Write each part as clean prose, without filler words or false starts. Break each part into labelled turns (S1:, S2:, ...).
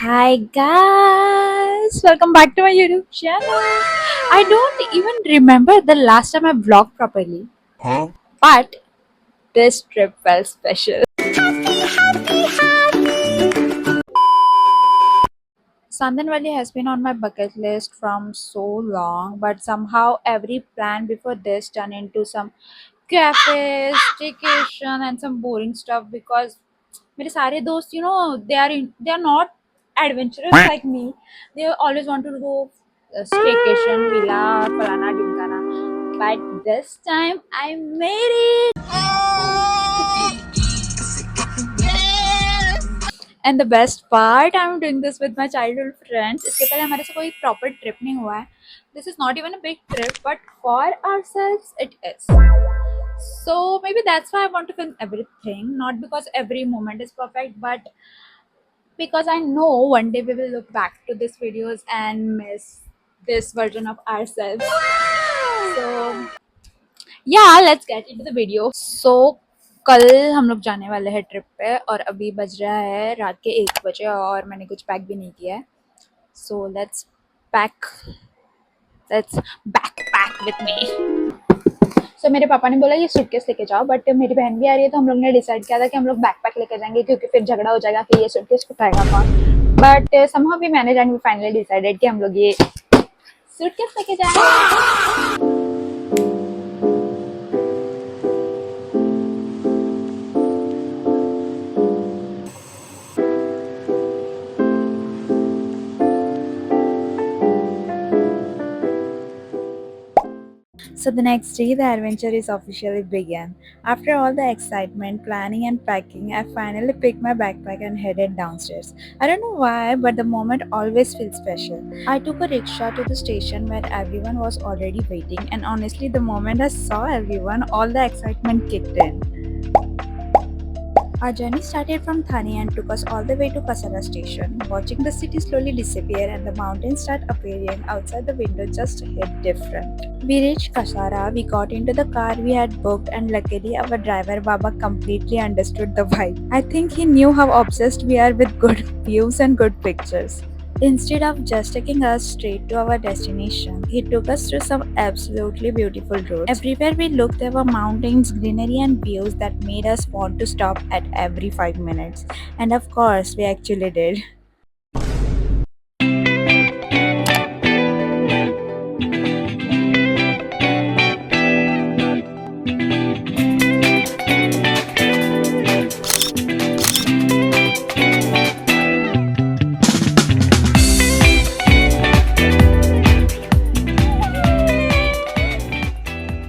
S1: Hi guys, welcome back to my YouTube channel. I don't even remember the last time I vlogged properly, but this trip felt special. Sandan Valley has been on my bucket list from so long, but somehow every plan before this turned into some cafes, staycation, and some boring stuff because मेरे सारे दोस्त they are not adventurous like me. They always want to go staycation, villa, falana, dimkana. But this time I made it. And the best part I am doing this with my childhood friends. इसके पहले हमारे से कोई proper trip नहीं हुआ है. This is not even a big trip but for ourselves it is. So maybe that's why I want to film everything, not because every moment is perfect, but because I know one day we will look back to these videos and miss this version of ourselves. So yeah, let's get into the video. So कल हम लोग जाने वाले हैं trip पे और अभी बज रहा है रात के 1 बजे और मैंने कुछ पैक भी नहीं किया है. So pack let's backpack with me. So मेरे पापा ने बोला ये सूटकेस लेके जाओ, बट मेरी बहन भी आ रही है तो हम लोग ने डिसाइड किया था कि हम लोग बैकपैक लेके जाएंगे क्योंकि फिर झगड़ा हो जाएगा कि ये सूटकेस उठाएगा कौन. But somehow we manage and we finally decided कि हम लोग ये सूटकेस लेके जाएंगे. So the next day, the adventure is officially began. After all the excitement, planning and packing, I finally picked my backpack and headed downstairs. I don't know why, but the moment always feels special. I took a rickshaw to the station where everyone was already waiting, and honestly, the moment I saw everyone, all the excitement kicked in. Our journey started from Thane and took us all the way to Kasara station. Watching the city slowly disappear and the mountains start appearing outside the window just hit different. We reached Kasara, we got into the car we had booked, and luckily our driver Baba completely understood the vibe. I think he knew how obsessed we are with good views and good pictures. Instead of just taking us straight to our destination, he took us through some absolutely beautiful roads. Everywhere we looked, there were mountains, greenery, and views that made us want to stop at every 5 minutes. And of course, we actually did.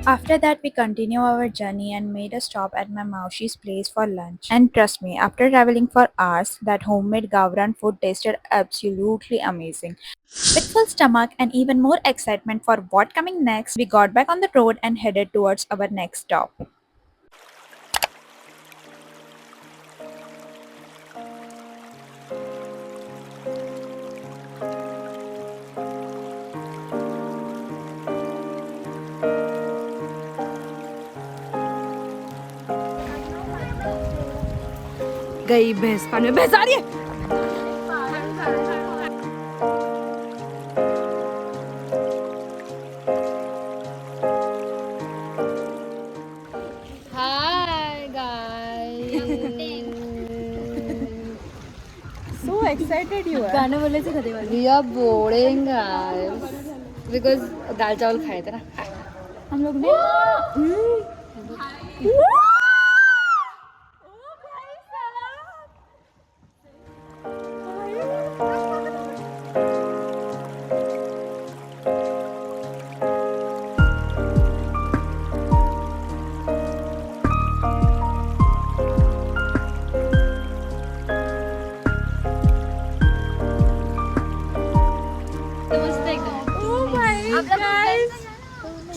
S1: After that, we continued our journey and made a stop at my Maushi's place for lunch. And trust me, after traveling for hours, that homemade Gavran food tasted absolutely amazing. With full stomach and even more excitement for what coming next, we got back on the road and headed towards our next stop.
S2: गई भैंस पानी में भैंस आ रही है. Hi guys.
S1: So excited you are.
S2: गाना बोले से खड़े वाले. We are boring guys because दाल चावल खाए थे ना.
S1: हम लोग ने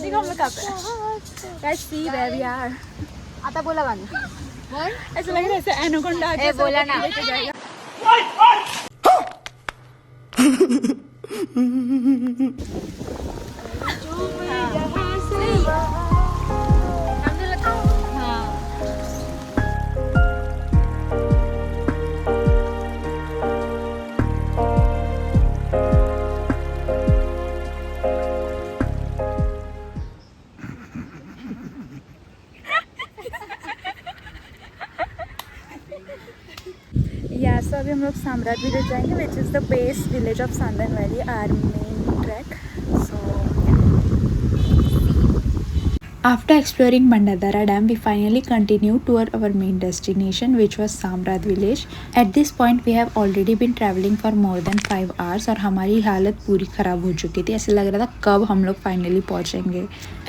S1: देखो हम लोग कहाँ पे हैं. Guys, see where we are.
S2: आता बोला गाना.
S1: ऐसा लग रहा है ऐसे एनाकोंडा आके
S2: बोला ना.
S1: लेके जाएगा. सो अभी हम लोग साम्राट विलेज जाएंगे which is the base village of Sandhan valley our main trek. So after exploring Mandadara Dam, we finally continued toward our main destination, which was Samrad village. At this point, we have already been traveling for more than 5 hours और हमारी हालत पूरी ख़राब हो चुकी थी. ऐसे लग रहा था कब हम लोग finally पहुँचेंगे.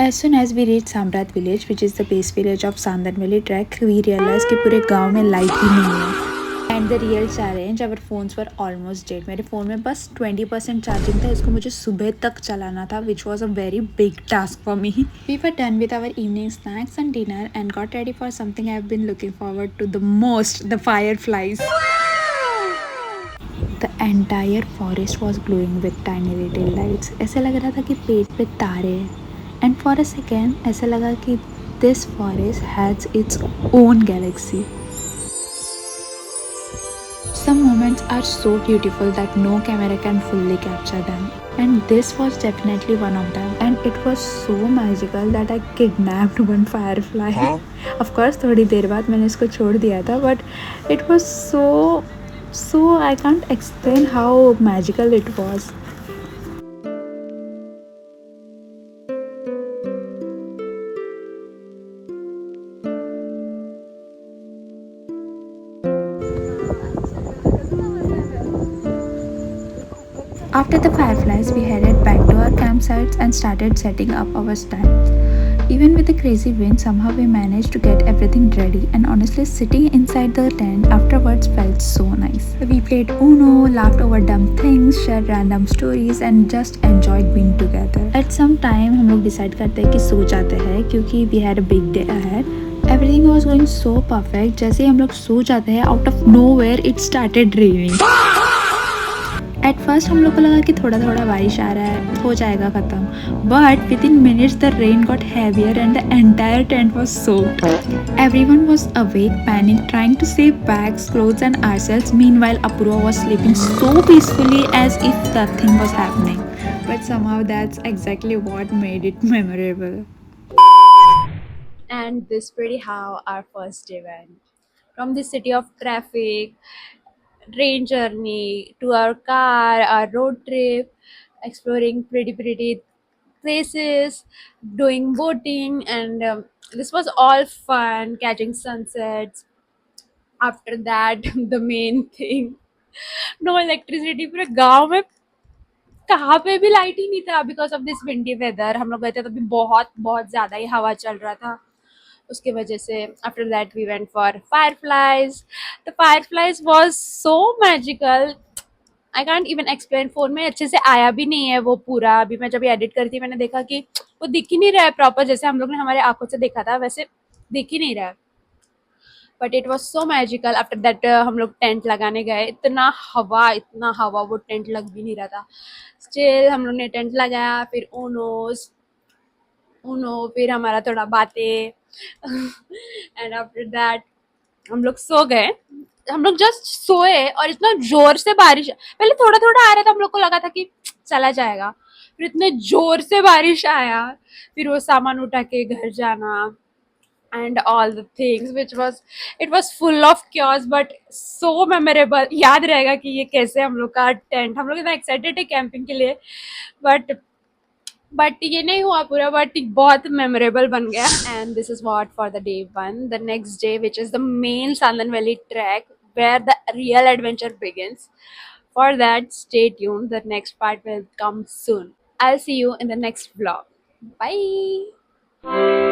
S1: As soon as we reached Samrad village, which is the base village of Sandan Valley trek, we realized कि पूरे गांव में लाइट ही नहीं है. And the real challenge our phones were almost dead. मेरे फ़ोन में बस 20% चार्जिंग था. इसको मुझे सुबह तक चलाना था which was a very big task for me. We were done with our evening snacks and dinner and got ready for something I have been looking forward to the most, the fire flies. The entire forest was glowing with tiny little lights. ऐसे लग रहा था कि पेड़ पे तारे हैं. And for a second ऐसा लगा कि this forest has its own Galaxy. Some moments are so beautiful that no camera can fully capture them. And this was definitely one of them. And it was so magical that I kidnapped one firefly. Huh? Of course, थोड़ी देर बाद मैंने इसको छोड़ दिया था, but it was so I can't explain how magical it was. After the fireflies, we headed back to our campsites and started setting up our stand. Even with the crazy wind, somehow we managed to get everything ready, and honestly, sitting inside the tent afterwards felt so nice. We played Uno, laughed over dumb things, shared random stories, and just enjoyed being together. At some time, हम लोग decide करते हैं कि सो जाते हैं क्योंकि we had a big day ahead. Everything was going so perfect. जैसे ही हम लोग सो जाते हैं, out of nowhere it started raining. At first हम लोग को लगा कि थोड़ा थोड़ा बारिश आ रहा है, हो जाएगा ख़त्म. But within minutes the rain got heavier and the entire tent was soaked. Everyone was awake, panic, trying to save bags, clothes and ourselves. Meanwhile, Apurva was sleeping so peacefully as if nothing was happening. But somehow that's exactly what made it memorable. And this pretty how our first day went. From the city of traffic, train journey to our car, our road trip, exploring pretty places, doing boating, and this was all fun. Catching sunsets. After that, the main thing, no electricity. पूरे गांव में कहाँ पे भी light ही नहीं था because of this windy weather. हम लोग गए थे तभी बहुत बहुत ज्यादा ही हवा चल रहा था उसकी वजह से. After that we went for fireflies. The fireflies was so magical. I can't even explain. Phone में अच्छे से आया भी नहीं है वो पूरा. अभी मैं जब एडिट करती मैंने देखा कि वो दिख ही नहीं रहा है प्रॉपर. जैसे हम लोग ने हमारे आंखों से देखा था वैसे दिख ही नहीं रहा है. But it was so magical. After that हम लोग टेंट लगाने गए. इतना हवा वो टेंट लग भी नहीं रहा था. स्टिल हम लोग ने टेंट लगाया. फिर ऊनो फिर हमारा थोड़ा बातें एंड आफ्टर दैट हम लोग सो गए. हम लोग जस्ट सोए और इतना जोर से बारिश. पहले थोड़ा थोड़ा आ रहा था. हम लोग को लगा था कि चला जाएगा. फिर इतने जोर से बारिश आया. फिर वो सामान उठा के घर जाना and all the things which was it was full of chaos but so memorable. याद रहेगा कि ये कैसे हम लोग का टेंट. हम लोग इतना एक्साइटेड है कैंपिंग के लिए बट ये नहीं हुआ पूरा. बट बहुत मेमोरेबल बन गया. And this is what for the day one. The next day which is the main Sandhan valley trek where the real adventure begins. For that, stay tuned. The next part will come soon. I'll see you in the next vlog. Bye.